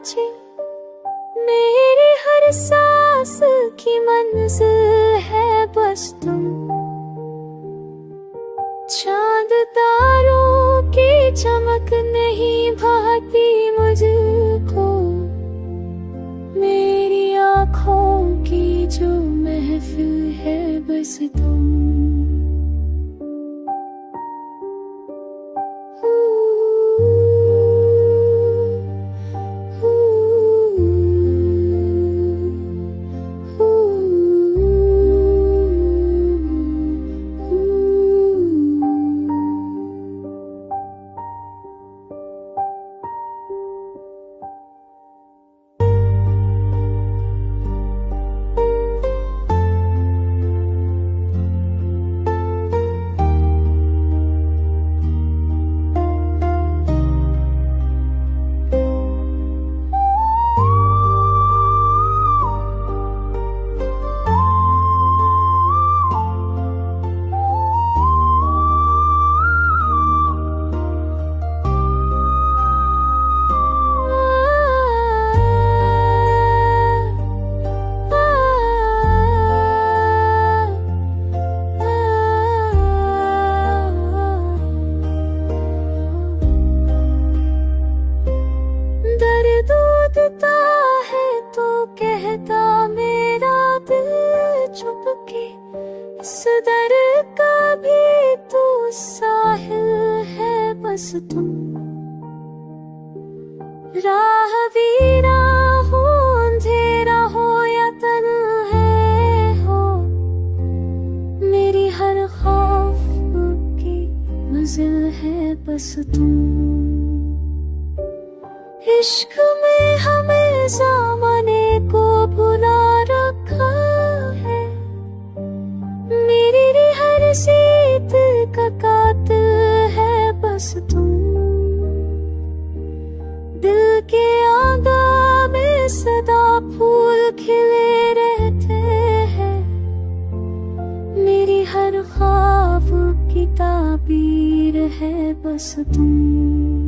तुझे, मेरी हर सांस की मंजिल है बस तुम। चांद तारों की चमक नहीं भाती मुझको, मेरी आँखों की जो महफिल है बस तुम। इस दर का भी तो साहिल है बस तुम। राह वीरा हो, अंधेरा हो या तन्हाई हो, मेरी हर खौफ की मंजिल है बस तुम। इश्क में हमें ज़माने को भुला रखा है, मेरी हर सीत का कातिल है बस तुम। दिल के आंगन में सदा फूल खिले रहते हैं, मेरी हर ख्वाब की ताबीर है बस तुम।